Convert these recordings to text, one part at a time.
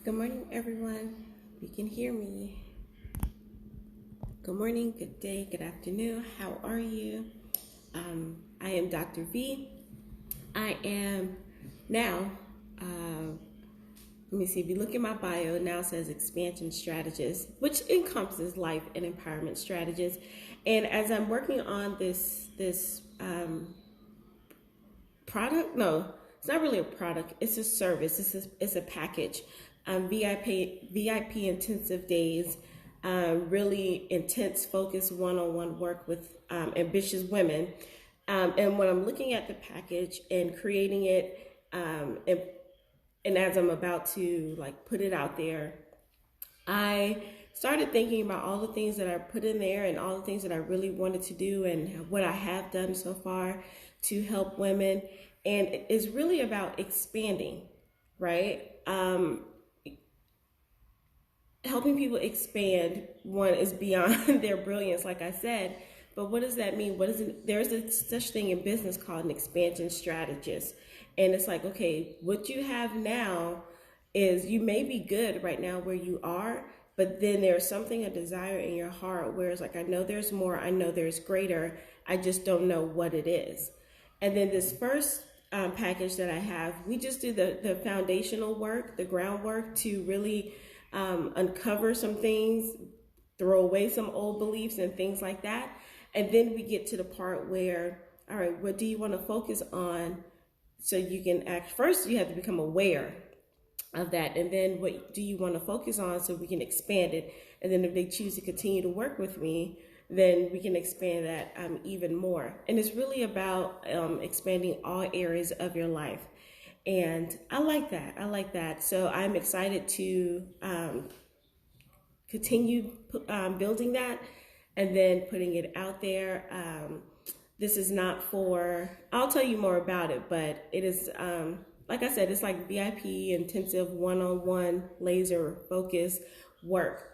Good morning, everyone. You can hear me. Good morning, good day, good afternoon. How are you? I am Dr. V. I am now, let me see, if you look at my bio, it now says expansion strategist, which encompasses life and empowerment strategist. And as I'm working on this product, no, it's not really a product, it's a service, it's a package. VIP intensive days, really intense focus one-on-one work with ambitious women. And when I'm looking at the package and creating it, and as I'm about to put it out there, I started thinking about all the things that I put in there and all the things that I really wanted to do and what I have done so far to help women. And it's really about expanding, right? Helping people expand, one, is beyond their brilliance, like I said. But what does that mean? There's such thing in business called an expansion strategist. And it's like, okay, what you have now is you may be good right now where you are, but then there's something, a desire in your heart where it's like, I know there's more, I know there's greater, I just don't know what it is. And then this first package that I have, we just do the foundational work, the groundwork to really uncover some things, throw away some old beliefs and things like that. And then we get to the part where, all right, what do you want to focus on so you can act? First, you have to become aware of that. And then what do you want to focus on so we can expand it? And then if they choose to continue to work with me, then we can expand that even more. And it's really about expanding all areas of your life. And I like that. So I'm excited to continue building that and then putting it out there. This is not for, I'll tell you more about it, but it is, like I said, it's like VIP intensive one-on-one laser focus work.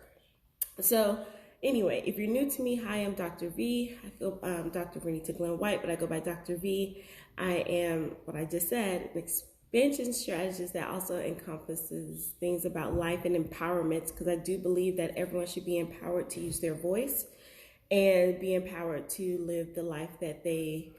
So anyway, if you're new to me, hi, I'm Dr. V. I go Dr. Vernita Glenn White, but I go by Dr. V. I am, what I just said, an expansion strategist that also encompasses things about life and empowerment, because I do believe that everyone should be empowered to use their voice and be empowered to live the life that they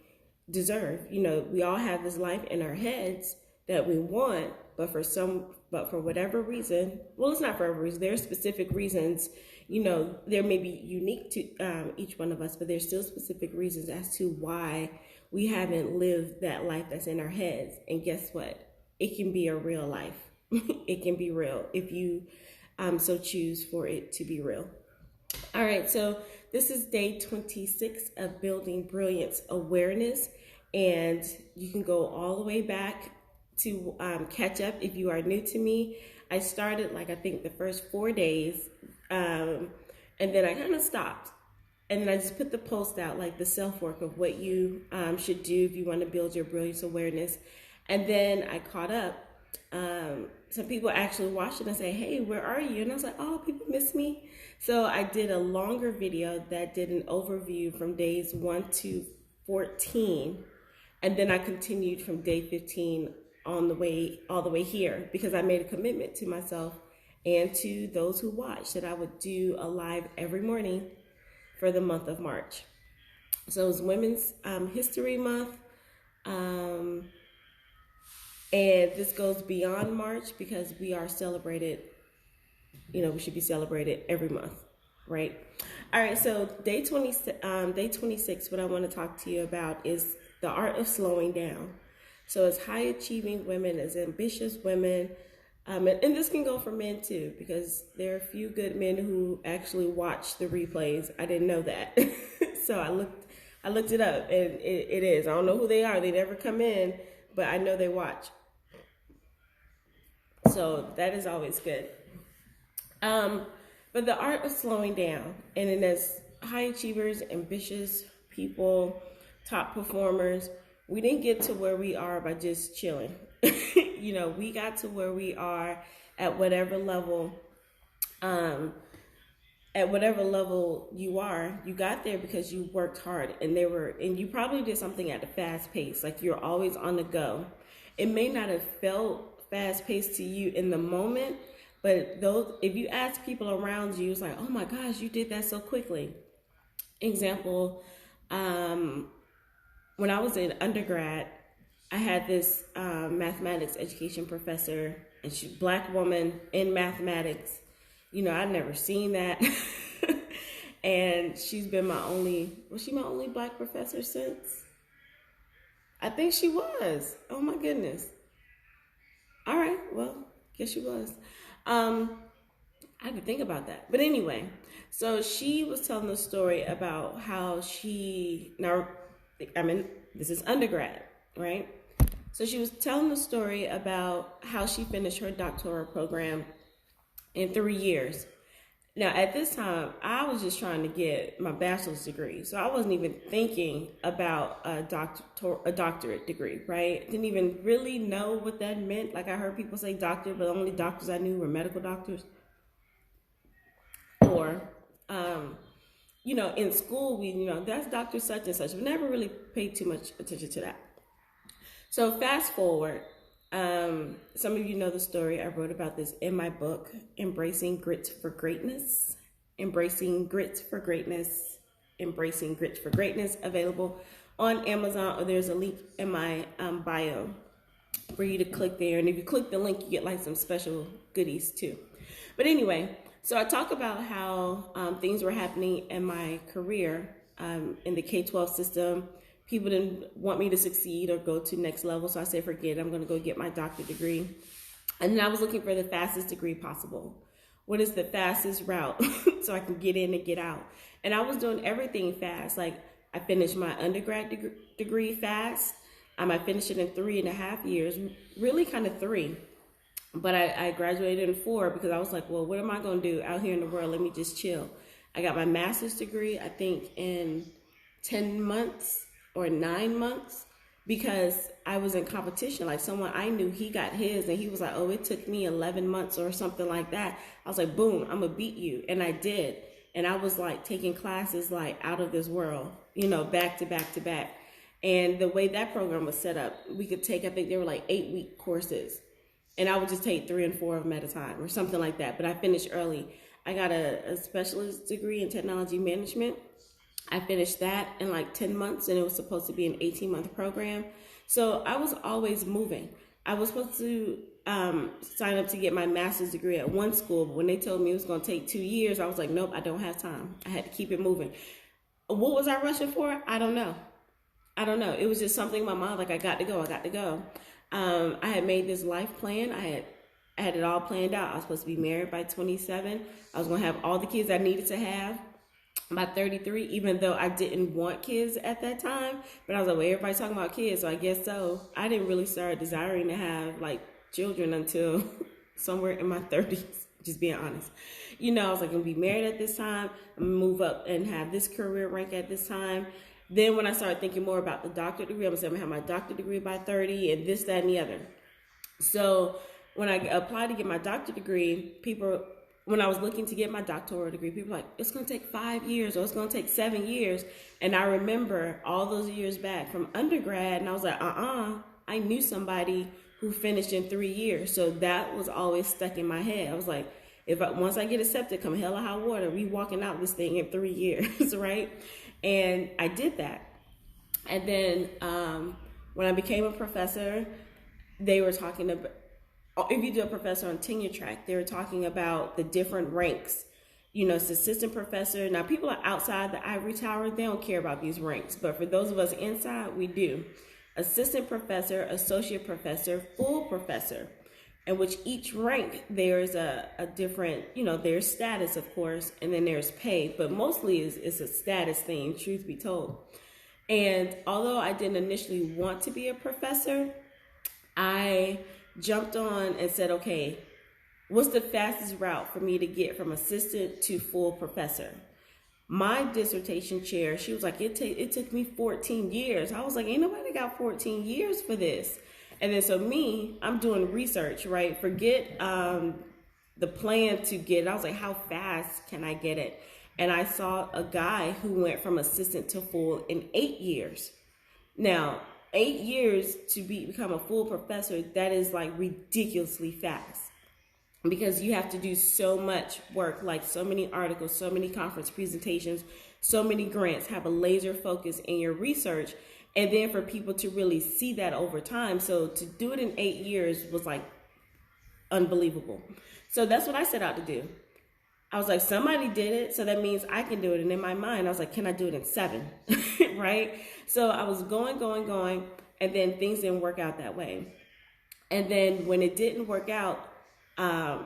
deserve. You know, we all have this life in our heads that we want, but for whatever reason, well, it's not for every reason, there are specific reasons, you know, there may be unique to each one of us, but there's still specific reasons as to why we haven't lived that life that's in our heads. And guess what? It can be a real life. It can be real if you so choose for it to be real. All right, so this is day 26 of Building Brilliance Awareness, and you can go all the way back to catch up if you are new to me. I started I think the first 4 days, and then I kind of stopped. And then I just put the post out, like the self-work of what you should do if you want to build your brilliance awareness. And then I caught up. Some people actually watched it and say, hey, where are you? And I was like, oh, people miss me. So I did a longer video that did an overview from days 1 to 14. And then I continued from day 15 all the way here, because I made a commitment to myself and to those who watch that I would do a live every morning for the month of March. So it's Women's History Month. And this goes beyond March because we are celebrated, you know, we should be celebrated every month, right? All right, so day 26, what I want to talk to you about is the art of slowing down. So as high achieving women, as ambitious women, and this can go for men too, because there are a few good men who actually watch the replays. I didn't know that. So I looked it up, and it is. I don't know who they are. They never come in, but I know they watch. So that is always good. But the art of slowing down, and then as high achievers, ambitious people, top performers, we didn't get to where we are by just chilling. You know, we got to where we are at whatever level you are. You got there because you worked hard, and you probably did something at a fast pace. Like, you're always on the go. It may not have felt fast paced to you in the moment, But those, if you ask people around you, it's like, oh my gosh, you did that so quickly. Example, when I was in undergrad, I had this mathematics education professor, and she's a Black woman in mathematics. You know, I'd never seen that. And she's been was she my only Black professor since? I think she was. Oh my goodness. All right, well, guess she was. I had to think about that. But anyway, so she was telling the story about how this is undergrad, right? So she was telling the story about how she finished her doctoral program in 3 years. Now, at this time, I was just trying to get my bachelor's degree. So I wasn't even thinking about a doctorate degree, right? Didn't even really know what that meant. Like, I heard people say doctor, but the only doctors I knew were medical doctors. Or, in school, that's Dr. such and such. We never really paid too much attention to that. So fast forward, some of you know the story. I wrote about this in my book, Embracing Grit for Greatness. Embracing Grit for Greatness. Embracing Grit for Greatness, available on Amazon, or there's a link in my bio for you to click there. And if you click the link, you get like some special goodies too. But anyway, so I talk about how things were happening in my career in the K-12 system. People didn't want me to succeed or go to next level, so I said, forget it, I'm going to go get my doctorate degree. And then I was looking for the fastest degree possible. What is the fastest route so I can get in and get out? And I was doing everything fast. Like, I finished my undergrad degree fast. I finished it in 3.5 years, really kind of 3. But I graduated in 4 because I was like, well, what am I going to do out here in the world? Let me just chill. I got my master's degree, I think, in 10 months or 9 months, because I was in competition. Like, someone I knew, he got his, and he was like, oh, it took me 11 months or something like that. I was like, boom, I'm going to beat you. And I did. And I was like taking classes like out of this world, back to back to back. And the way that program was set up, we could take, I think they were like 8-week courses. And I would just take 3 and 4 of them at a time or something like that. But I finished early. I got a specialist degree in technology management. I finished that in like 10 months, and it was supposed to be an 18-month program. So I was always moving. I was supposed to sign up to get my master's degree at one school, but when they told me it was going to take 2 years, I was like, nope, I don't have time. I had to keep it moving. What was I rushing for? I don't know. It was just something in my mind, like, I got to go. I had made this life plan. I had it all planned out. I was supposed to be married by 27. I was going to have all the kids I needed to have by 33, even though I didn't want kids at that time. But I was like, well, everybody's talking about kids, so I guess so. I didn't really start desiring to have like children until somewhere in my 30s, just being honest. I was like, I'm going to be married at this time. I'm going to move up and have this career rank at this time. Then when I started thinking more about the doctorate degree, I'm going to have my doctorate degree by 30 and this, that, and the other. So when I applied to get my doctorate degree, when I was looking to get my doctoral degree, people were like, it's going to take 5 years or it's going to take 7 years. And I remember all those years back from undergrad, and I was like, I knew somebody who finished in 3 years. So that was always stuck in my head. I was like, once I get accepted, come hell or high water, we walking out this thing in 3 years, right? And I did that. And then when I became a professor, they were talking about, if you do a professor on tenure track, they were talking about the different ranks. It's assistant professor. Now, people are outside the ivory tower, they don't care about these ranks. But for those of us inside, we do. Assistant professor, associate professor, full professor. In which each rank, there's a different, there's status, of course, and then there's pay. But mostly it's a status thing, truth be told. And although I didn't initially want to be a professor, I jumped on and said, okay, what's the fastest route for me to get from assistant to full professor? My dissertation chair, she was like, it took me 14 years. I was like, ain't nobody got 14 years for this. And then so I'm doing research, right? Forget the plan to get it. I was like, how fast can I get it? And I saw a guy who went from assistant to full in 8 years. Now, 8 years to become a full professor, that is like ridiculously fast. because you have to do so much work, like so many articles, so many conference presentations, so many grants, have a laser focus in your research. And then for people to really see that over time. So to do it in 8 years was like unbelievable. So that's what I set out to do. I was like, somebody did it, so that means I can do it. And in my mind, I was like, can I do it in 7? Right? So I was going, and then things didn't work out that way. And then when it didn't work out, there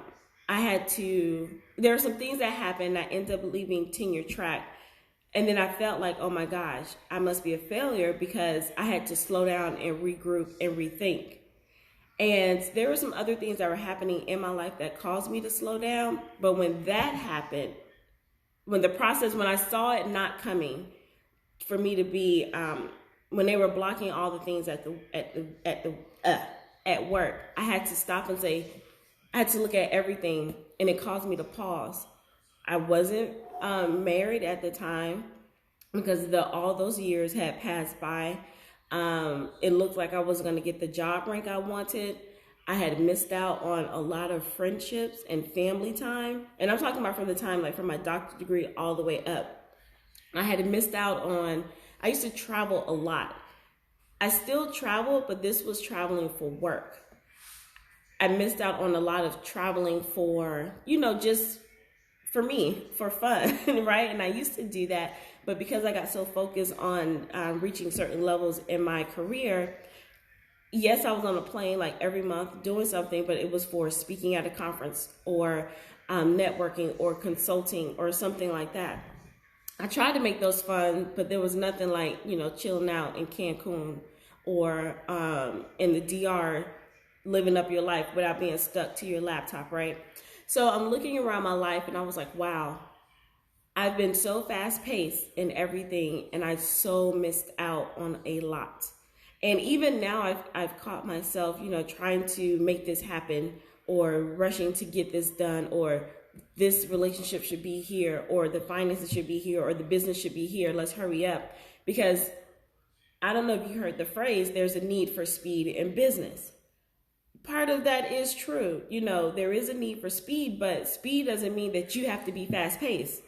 were some things that happened. I ended up leaving tenure track. And then I felt like, oh my gosh, I must be a failure, because I had to slow down and regroup and rethink. And there were some other things that were happening in my life that caused me to slow down. But when that happened, when I saw it not coming, for me to be, when they were blocking all the things at work, I had to stop and say, I had to look at everything, and it caused me to pause. I wasn't married at the time, because all those years had passed by. It looked like I wasn't going to get the job rank I wanted. I had missed out on a lot of friendships and family time. And I'm talking about from the time, like from my doctorate degree all the way up. I had missed out on, I used to travel a lot. I still travel, but this was traveling for work. I missed out on a lot of traveling for, just for me, for fun, right? And I used to do that, but because I got so focused on reaching certain levels in my career, yes, I was on a plane like every month doing something, but it was for speaking at a conference or networking or consulting or something like that. I tried to make those fun, but there was nothing like, chilling out in Cancun or in the DR, living up your life without being stuck to your laptop, right? So I'm looking around my life, and I was like, wow, I've been so fast paced in everything, and I so missed out on a lot. And even now I've caught myself, trying to make this happen, or rushing to get this done, or this relationship should be here, or the finances should be here, or the business should be here. Let's hurry up. Because I don't know if you heard the phrase, there's a need for speed in business. Part of that is true. There is a need for speed, but speed doesn't mean that you have to be fast paced.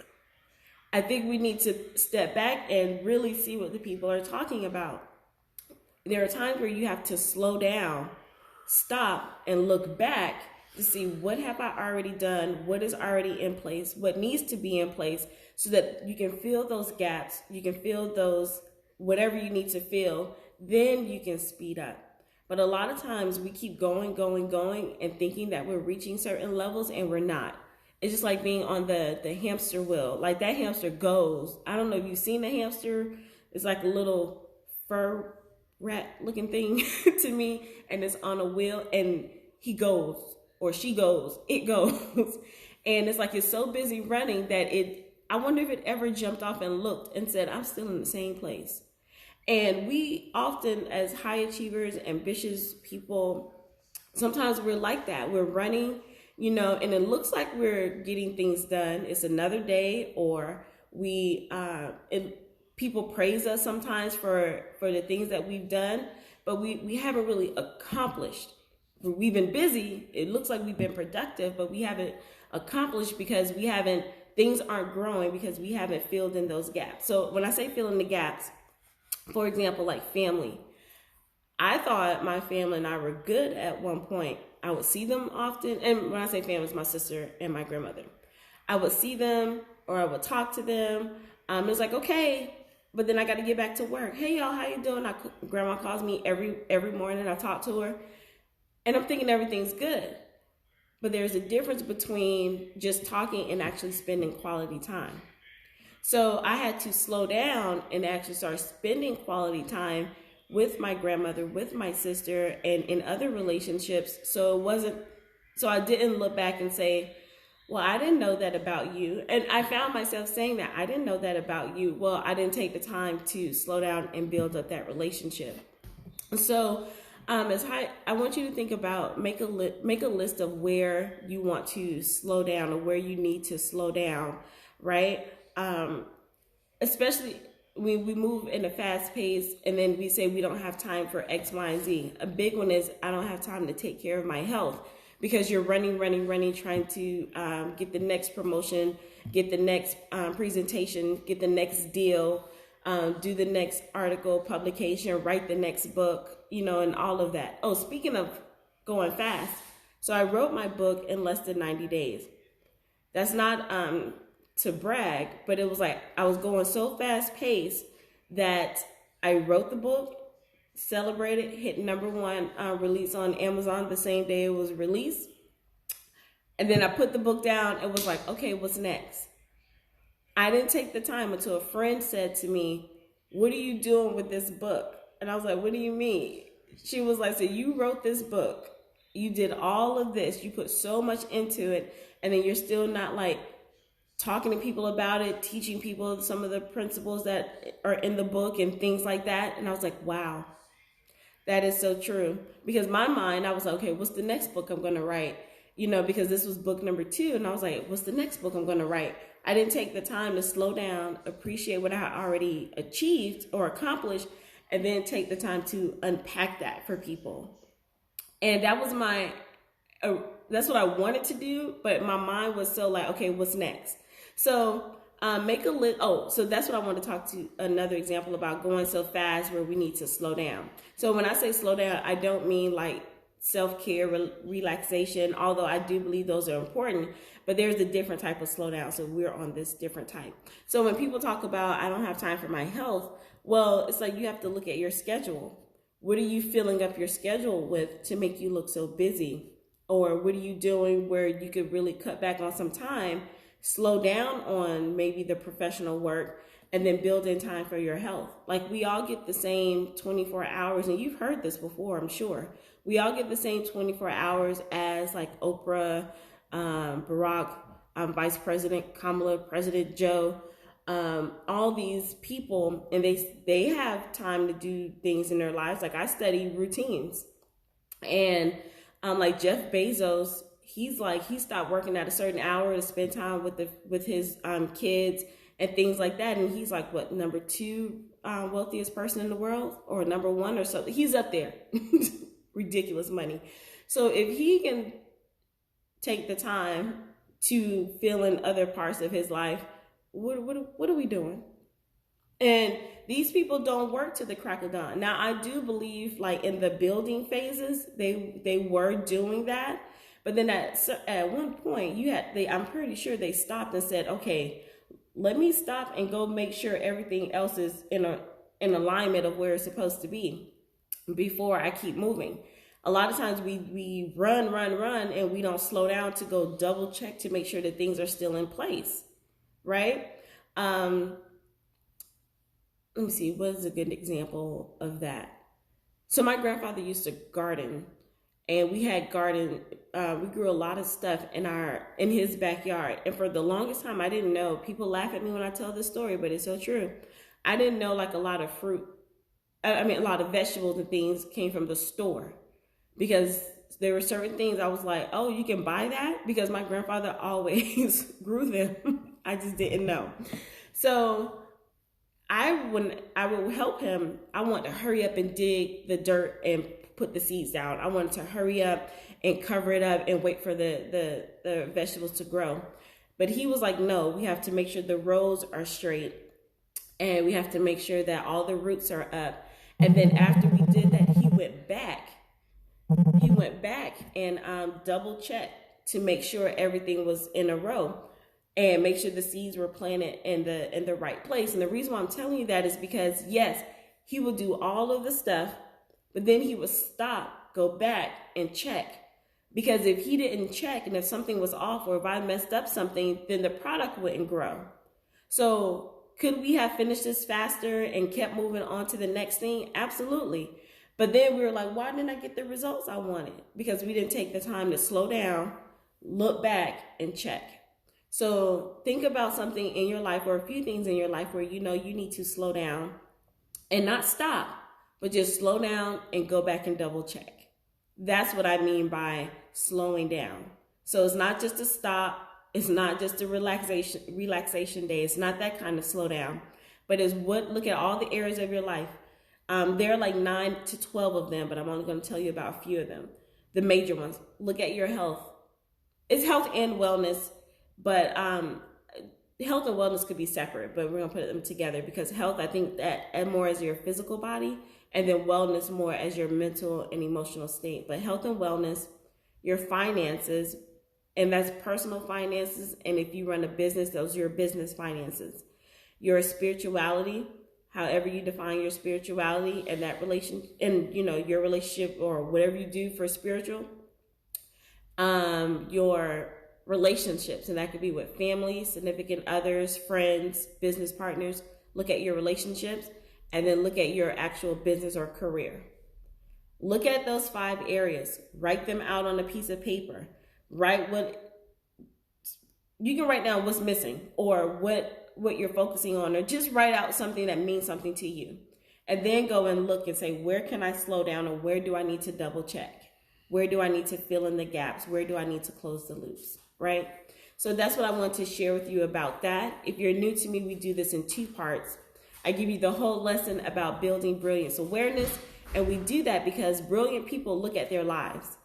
I think we need to step back and really see what the people are talking about. There are times where you have to slow down, stop, and look back to see, what have I already done? What is already in place? What needs to be in place, so that you can fill those gaps. You can fill those, whatever you need to fill, then you can speed up. But a lot of times we keep going, and thinking that we're reaching certain levels, and we're not. It's just like being on the hamster wheel. Like, that hamster goes. I don't know if you've seen the hamster. It's like a little fur rat looking thing to me, and it's on a wheel, and he goes, or she goes, it goes. And it's like, it's so busy running that I wonder if it ever jumped off and looked and said, I'm still in the same place. And we often, as high achievers, ambitious people, sometimes we're like that. We're running, and it looks like we're getting things done. It's another day, or people praise us sometimes for the things that we've done, but we haven't really accomplished. We've been busy. It looks like we've been productive, but we haven't accomplished, because things aren't growing, because we haven't filled in those gaps. So when I say fill in the gaps, for example, like family. I thought my family and I were good at one point. I would see them often. And when I say family, it's my sister and my grandmother. I would see them, or I would talk to them. It was like, okay, but then I got to get back to work. Hey, y'all, how you doing? Grandma calls me every morning. I talk to her. And I'm thinking everything's good. But there's a difference between just talking and actually spending quality time. So I had to slow down and actually start spending quality time with my grandmother, with my sister, and in other relationships. So I didn't look back and say, well, I didn't know that about you. And I found myself saying that, I didn't know that about you. Well, I didn't take the time to slow down and build up that relationship. So I want you to think about, make a list of where you want to slow down, or where you need to slow down, right? Especially when we move in a fast pace, and then we say we don't have time for X, Y, and Z. A big one is, I don't have time to take care of my health, because you're running, trying to get the next promotion, get the next presentation, get the next deal, do the next article publication, write the next book, and all of that. Oh, speaking of going fast, so I wrote my book in less than 90 days. That's not to brag, but it was like I was going so fast paced that I wrote the book, celebrated, hit #1 release on Amazon the same day it was released. And then I put the book down and was like, okay, what's next? I didn't take the time until a friend said to me, what are you doing with this book? And I was like, what do you mean? She was like, so you wrote this book. You did all of this. You put so much into it. And then you're still not like talking to people about it, teaching people some of the principles that are in the book and things like that. And I was like, wow, that is so true. Because my mind, I was like, okay, what's the next book I'm going to write? Because this was book number 2. And I was like, what's the next book I'm going to write? I didn't take the time to slow down, appreciate what I already achieved or accomplished, and then take the time to unpack that for people. And that was that's what I wanted to do, but my mind was so like, okay, what's next? So make a list. Oh, so that's what I want to talk to another example about going so fast where we need to slow down. So when I say slow down, I don't mean like self-care, relaxation, although I do believe those are important, but there's a different type of slowdown. So we're on this different type. So when people talk about, I don't have time for my health, well, it's like you have to look at your schedule. What are you filling up your schedule with to make you look so busy? Or what are you doing where you could really cut back on some time, slow down on maybe the professional work, and then build in time for your health? Like we all get the same 24 hours, and you've heard this before, I'm sure. We all get the same 24 hours as like Oprah, Barack, Vice President Kamala, President Joe, all these people, and they have time to do things in their lives. Like I study routines, and like Jeff Bezos, he stopped working at a certain hour to spend time with his kids and things like that. And he's like, what, #2 wealthiest person in the world, or #1 or something. He's up there. Ridiculous money. So if he can take the time to fill in other parts of his life, what are we doing? And these people don't work to the crack of dawn. Now, I do believe like in the building phases, they were doing that. But then at one point, I'm pretty sure they stopped and said, okay, let me stop and go make sure everything else is in alignment of where it's supposed to be before I keep moving. A lot of times we run, and we don't slow down to go double check to make sure that things are still in place, right? Let me see, what is a good example of that? So my grandfather used to garden, and we grew a lot of stuff in his backyard. And for the longest time, I didn't know, people laugh at me when I tell this story, but it's so true. I didn't know like a lot of a lot of vegetables and things came from the store, because there were certain things I was like, oh, you can buy that? Because my grandfather always grew them. I just didn't know. So when I would help him, I wanted to hurry up and dig the dirt and put the seeds down. I wanted to hurry up and cover it up and wait for the vegetables to grow. But he was like, no, we have to make sure the rows are straight, and we have to make sure that all the roots are up. And then after we did that, he went back and double checked to make sure everything was in a row, and make sure the seeds were planted in the right place. And the reason why I'm telling you that is because, yes, he would do all of the stuff, but then he would stop, go back and check. Because if he didn't check, and if something was off, or if I messed up something, then the product wouldn't grow. So could we have finished this faster and kept moving on to the next thing? Absolutely. But then we were like, why didn't I get the results I wanted? Because we didn't take the time to slow down, look back, and check. So think about something in your life, or a few things in your life where you know you need to slow down and not stop, but just slow down and go back and double check. That's what I mean by slowing down. So it's not just a stop. It's not just a relaxation day. It's not that kind of slow down, but it's look at all the areas of your life. There are like 9 to 12 of them, but I'm only going to tell you about a few of them. the major ones. Look at your health. It's health and wellness, but health and wellness could be separate, but we're gonna put them together because health, I think that and more as your physical body, and then wellness more as your mental and emotional state. But health and wellness, your finances, and that's personal finances, and if you run a business, those are your business finances. Your spirituality, however you define your spirituality, and that relation, and your relationship or whatever you do for spiritual. Your relationships, and that could be with family, significant others, friends, business partners. Look at your relationships, and then look at your actual business or career. Look at those 5 areas. Write them out on a piece of paper. Write what you can write down what's missing or what you're focusing on, or just write out something that means something to you. And then go and look and say, where can I slow down, or where do I need to double check? Where do I need to fill in the gaps? Where do I need to close the loops? Right? So that's what I want to share with you about that. If you're new to me, we do this in 2 parts. I give you the whole lesson about building brilliance awareness. And we do that because brilliant people look at their lives.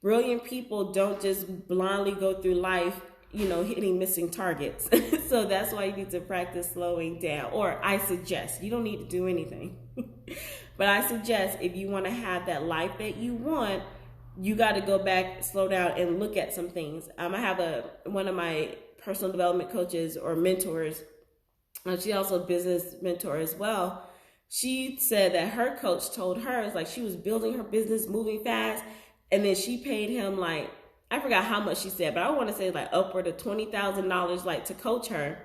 Brilliant people don't just blindly go through life, hitting missing targets. So that's why you need to practice slowing down. Or I suggest, you don't need to do anything. But I suggest if you want to have that life that you want, you got to go back, slow down, and look at some things. I have one of my personal development coaches or mentors. She's also a business mentor as well. She said that her coach told her, it's like she was building her business, moving fast, and then she paid him like, I forgot how much she said, but I want to say like upward of $20,000 like to coach her.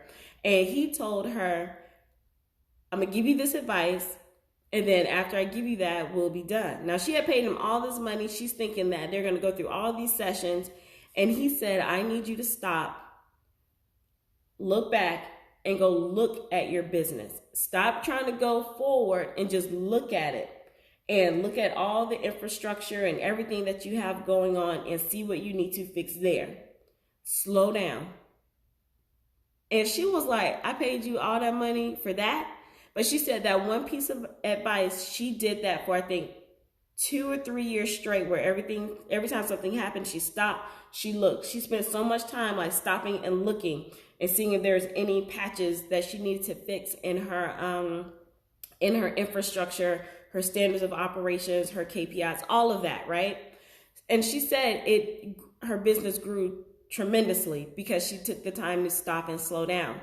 And he told her, I'm going to give you this advice, and then after I give you that, we'll be done. Now, she had paid him all this money. She's thinking that they're going to go through all these sessions. And he said, I need you to stop, look back, and go look at your business. Stop trying to go forward and just look at it. And look at all the infrastructure and everything that you have going on and see what you need to fix there. Slow down. And she was like, I paid you all that money for that? But she said that one piece of advice, she did that for, I think, 2 or 3 years straight, where every time something happened, she stopped, she looked. She spent so much time like stopping and looking and seeing if there's any patches that she needed to fix in her infrastructure, her standards of operations, her KPIs, all of that, right? And she said her business grew tremendously because she took the time to stop and slow down.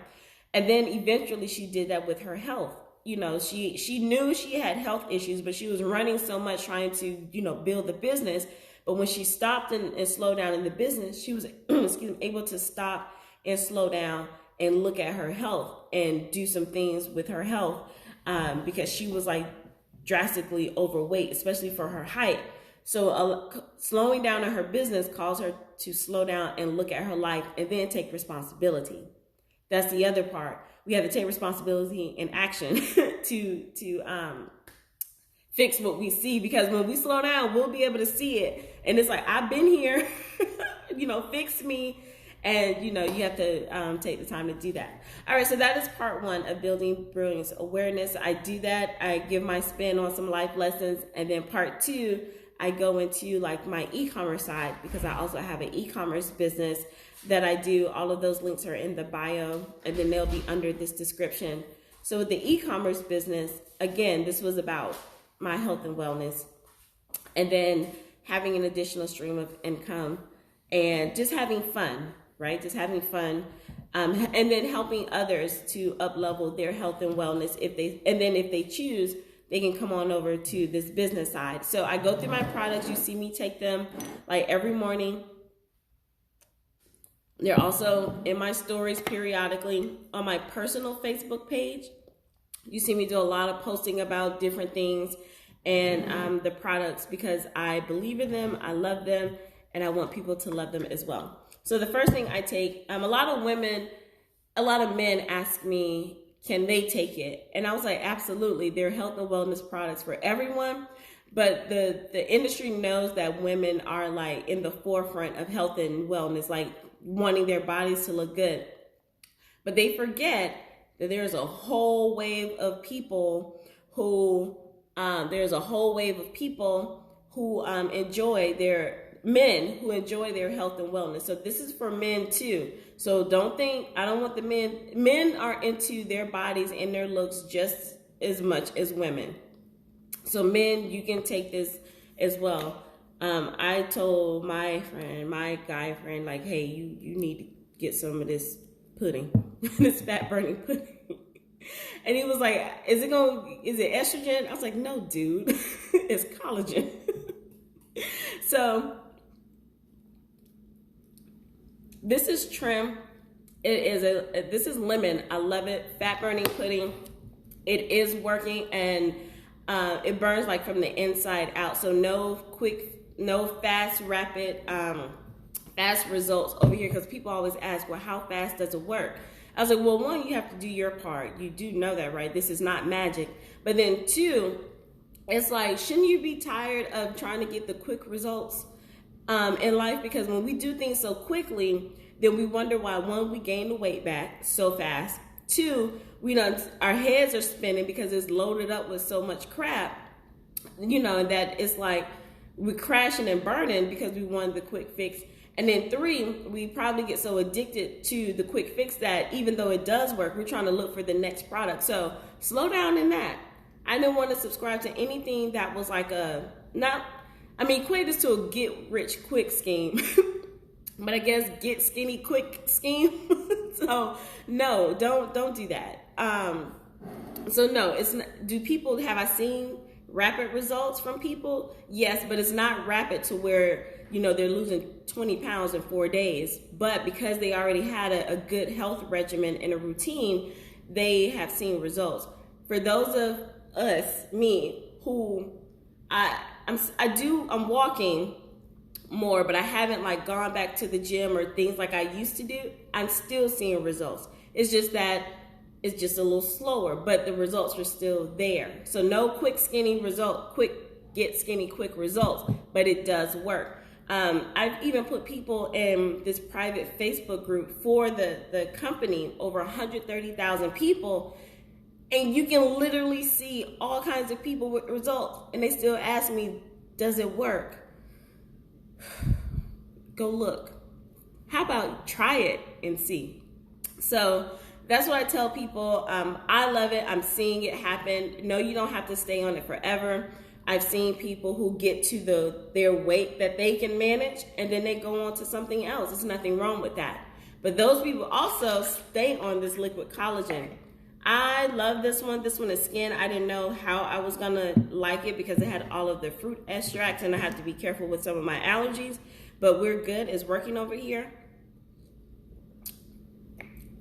And then eventually she did that with her health. She knew she had health issues, but she was running so much trying to, build the business. But when she stopped and slowed down in the business, she was able to stop and slow down and look at her health and do some things with her health because she was like drastically overweight, especially for her height. So slowing down in her business caused her to slow down and look at her life and then take responsibility. That's the other part. We have to take responsibility and action to fix what we see, because when we slow down, we'll be able to see it. And it's like, I've been here, fix me. And, you have to take the time to do that. All right, so that is part 1 of building brilliance awareness. I do that. I give my spin on some life lessons. And then part 2, I go into like my e-commerce side, because I also have an e-commerce business that I do. All of those links are in the bio, and then they'll be under this description. So with the e-commerce business, again, this was about my health and wellness, and then having an additional stream of income and just having fun, right? Just having fun. And then helping others to up-level their health and wellness if they choose, they can come on over to this business side. So I go through my products. You see me take them like every morning. They're also in my stories periodically on my personal Facebook page. You see me do a lot of posting about different things and the products, because I believe in them, I love them, and I want people to love them as well. So the first thing I take, a lot of men ask me, can they take it? And I was like, absolutely. They're health and wellness products for everyone. But the industry knows that women are like in the forefront of health and wellness, like wanting their bodies to look good. But they forget that there's a whole wave of people who who enjoy their men who enjoy their health and wellness. So this is for men too. So don't think, I don't want the men are into their bodies and their looks just as much as women. So men, you can take this as well. I told my guy friend, like, hey, you need to get some of this pudding, this fat burning pudding. And he was like, is it estrogen? I was like, no, dude, it's collagen. So this is trim. This is lemon. I love it. Fat burning pudding. It is working, and it burns like from the inside out. So no fast, rapid, fast results over here, because people always ask, well, how fast does it work? I was like, well, one, you have to do your part. You do know that, right? This is not magic. But then two, it's like, shouldn't you be tired of trying to get the quick results in life? Because when we do things so quickly, then we wonder why, one, we gain the weight back so fast. Two, our heads are spinning because it's loaded up with so much crap, that it's like we're crashing and burning because we wanted the quick fix. And then three, we probably get so addicted to the quick fix that even though it does work, we're trying to look for the next product. So slow down in that. I didn't want to subscribe to anything that was like equate this to a get rich quick scheme, but I guess get skinny quick scheme. So no, don't do that. So no, it's not, have I seen rapid results from people? Yes, but it's not rapid to where, they're losing 20 pounds in 4 days. But because they already had a good health regimen and a routine, they have seen results. For those of us, me, who I'm walking more, but I haven't like gone back to the gym or things like I used to do, I'm still seeing results. It's just that it's just a little slower, but the results are still there. So no quick skinny result, get skinny quick results, but it does work. I've even put people in this private Facebook group for the company, over 130,000 people, and you can literally see all kinds of people with results, and they still ask me, does it work? Go look. How about try it and see? So that's what I tell people. I love it. I'm seeing it happen. No, you don't have to stay on it forever. I've seen people who get to their weight that they can manage, and then they go on to something else. There's nothing wrong with that. But those people also stay on this liquid collagen. I love this one. This one is skin. I didn't know how I was going to like it because it had all of the fruit extracts, and I have to be careful with some of my allergies. But we're good. It's working over here.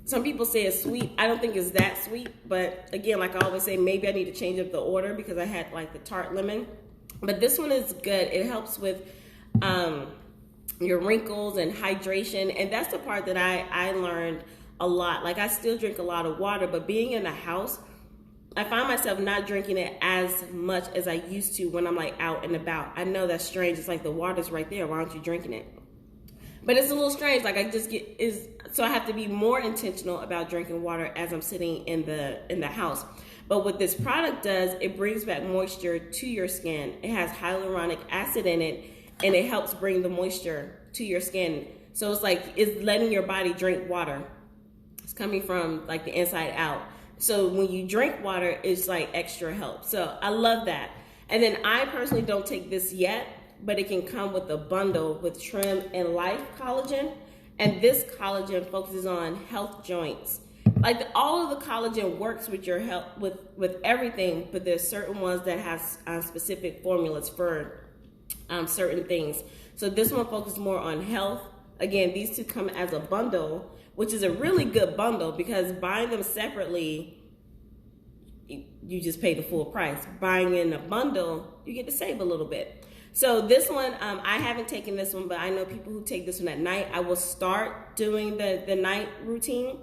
Some people say it's sweet. I don't think it's that sweet. But again, like I always say, maybe I need to change up the order because I had like the tart lemon. But this one is good. It helps with your wrinkles and hydration. And that's the part that I learned a lot. Like I still drink a lot of water, but being in the house, I find myself not drinking it as much as I used to when I'm like out and about. I know that's strange. It's like the water's right there. Why aren't you drinking it? But it's a little strange. Like so I have to be more intentional about drinking water as I'm sitting in the house. But what this product does, it brings back moisture to your skin. It has hyaluronic acid in it, and it helps bring the moisture to your skin. So it's like it's letting your body drink water. It's coming from like the inside out. So when you drink water, it's like extra help. So I love that. And then I personally don't take this yet, but it can come with a bundle with Trim and Life collagen. And this collagen focuses on health joints. Like all of the collagen works with your health, with everything, but there's certain ones that have specific formulas for certain things. So this one focuses more on health. Again, these two come as a bundle, which is a really good bundle because buying them separately, you just pay the full price. Buying in a bundle, you get to save a little bit. So this one, I haven't taken this one, but I know people who take this one at night. I will start doing the night routine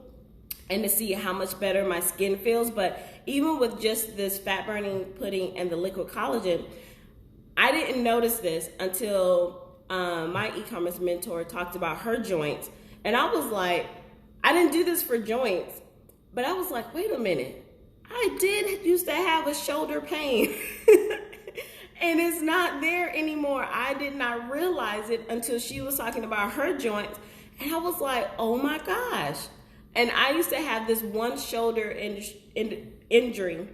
and to see how much better my skin feels. But even with just this fat burning pudding and the liquid collagen, I didn't notice this until my e-commerce mentor talked about her joints. And I was like, I didn't do this for joints, but I was like, wait a minute. I did used to have a shoulder pain. And it's not there anymore. I did not realize it until she was talking about her joints. And I was like, oh my gosh. And I used to have this one shoulder injury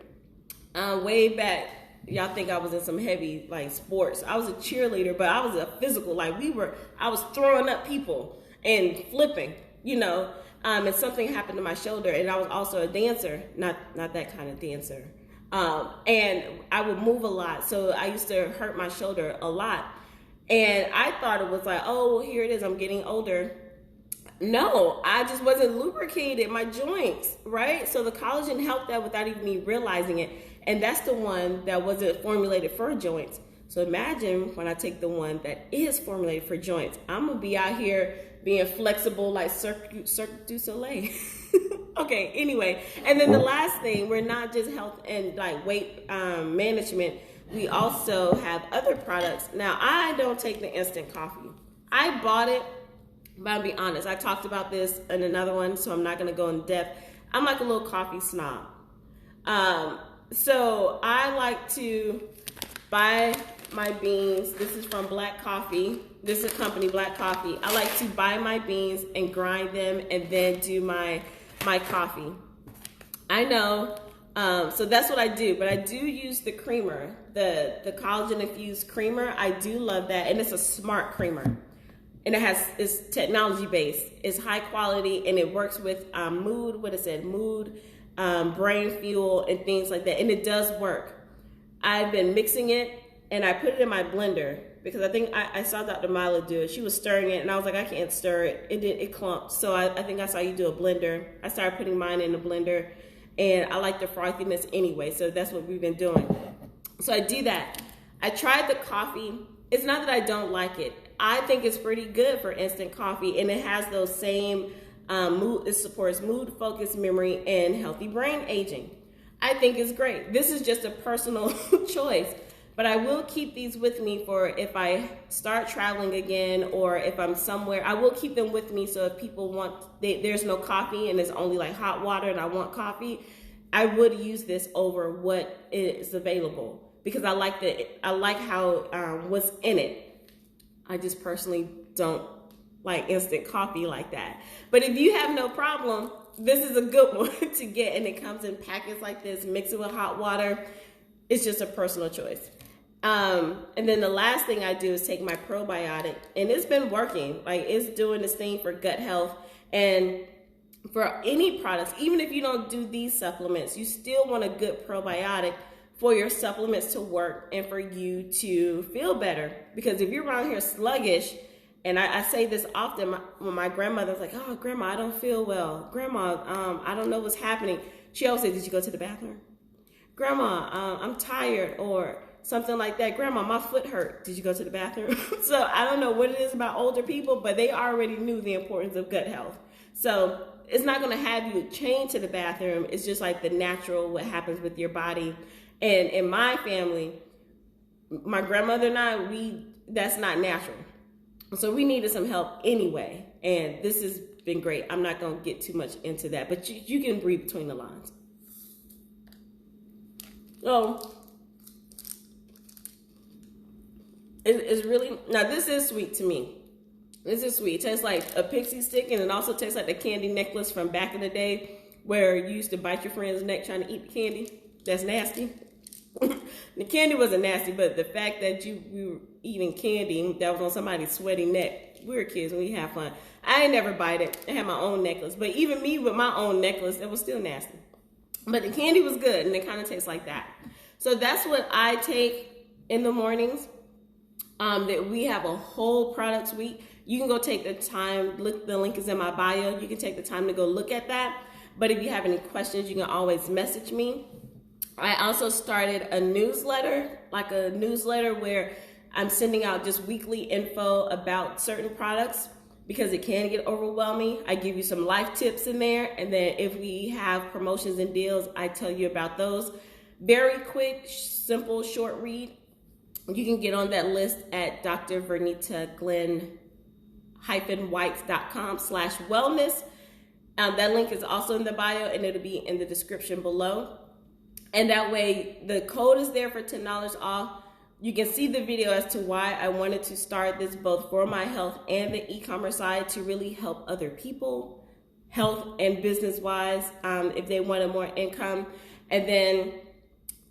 way back. Y'all think I was in some heavy like sports. I was a cheerleader, but I was a physical. I was throwing up people and flipping, and something happened to my shoulder. And I was also a dancer, not that kind of dancer. And I would move a lot. So I used to hurt my shoulder a lot. And I thought it was like, oh, here it is. I'm getting older. No, I just wasn't lubricated, my joints, right? So the collagen helped that without even me realizing it. And that's the one that wasn't formulated for joints. So imagine when I take the one that is formulated for joints. I'm going to be out here being flexible like Cirque du Soleil. Okay, anyway. And then the last thing, we're not just health and like weight management. We also have other products. Now, I don't take the instant coffee. I bought it. But I'll be honest, I talked about this in another one, so I'm not going to go in depth. I'm like a little coffee snob. So I like to buy my beans. This is from Black Coffee. This is a company, Black Coffee. I like to buy my beans and grind them and then do my coffee. I know. So that's what I do. But I do use the creamer, the collagen infused creamer. I do love that. And it's a smart creamer. And it's technology based. It's high quality and it works with mood, brain fuel and things like that. And it does work. I've been mixing it and I put it in my blender because I think I saw Dr. Mila do it. She was stirring it and I was like, I can't stir it. It clumped. So I think I saw you do a blender. I started putting mine in the blender and I like the frothiness anyway. So that's what we've been doing. So I do that. I tried the coffee. It's not that I don't like it. I think it's pretty good for instant coffee, and it has those same it supports mood, focus, memory, and healthy brain aging. I think it's great. This is just a personal choice, but I will keep these with me for if I start traveling again or if I'm somewhere. I will keep them with me so if people there's no coffee and it's only like hot water and I want coffee, I would use this over what is available because I like how what's in it. I just personally don't like instant coffee like that. But if you have no problem, this is a good one to get. And it comes in packets like this, mix it with hot water. It's just a personal choice. And then the last thing I do is take my probiotic. And it's been working. Like it's doing this thing for gut health. And for any products, even if you don't do these supplements, you still want a good probiotic for your supplements to work and for you to feel better. Because if you're around here sluggish, and I say this often when my grandmother's like, oh, Grandma, I don't feel well. Grandma, I don't know what's happening. She always says, did you go to the bathroom? Grandma, I'm tired, or something like that. Grandma, my foot hurt. Did you go to the bathroom? So I don't know what it is about older people, but they already knew the importance of gut health. So it's not going to have you chained to the bathroom. It's just like the natural, what happens with your body. And in my family, my grandmother and I, that's not natural. So we needed some help anyway. And this has been great. I'm not going to get too much into that, but you can read between the lines. So it's really, now this is sweet to me. This is sweet. It tastes like a pixie stick, and it also tastes like the candy necklace from back in the day where you used to bite your friend's neck trying to eat the candy. That's nasty. The candy wasn't nasty, but the fact that we were eating candy that was on somebody's sweaty neck. We were kids and we had fun. I ain't never bite it. I had my own necklace. But even me with my own necklace, it was still nasty. But the candy was good, and it kind of tastes like that. So that's what I take in the mornings. That we have a whole product suite. You can go take the time, look, the link is in my bio. You can take the time to go look at that. But if you have any questions, you can always message me. I also started a newsletter, where I'm sending out just weekly info about certain products because it can get overwhelming. I give you some life tips in there. And then if we have promotions and deals, I tell you about those. Very quick, simple, short read. You can get on that list at Dr. Vernita Glenn-Whites.com/wellness. That link is also in the bio and it'll be in the description below. And that way the code is there for $10 off. You can see the video as to why I wanted to start this, both for my health and the e-commerce side, to really help other people, health and business wise, if they wanted more income. And then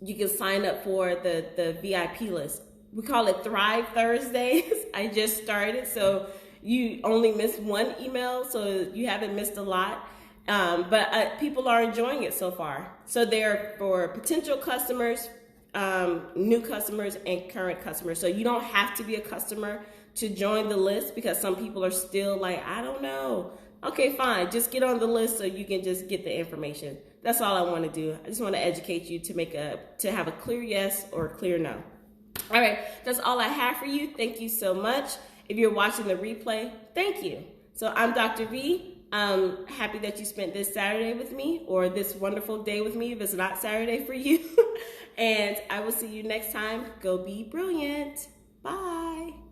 you can sign up for the VIP list. We call it Thrive Thursdays. I just started, so you only missed one email, so you haven't missed a lot. But people are enjoying it so far. So they're for potential customers, new customers, and current customers. So you don't have to be a customer to join the list, because some people are still like, I don't know. Okay, fine. Just get on the list so you can just get the information. That's all I want to do. I just want to educate you to have a clear yes or a clear no. All right, that's all I have for you. Thank you so much. If you're watching the replay, thank you. So I'm Dr. V. I'm happy that you spent this Saturday with me, or this wonderful day with me if it's not Saturday for you. And I will see you next time. Go be brilliant. Bye.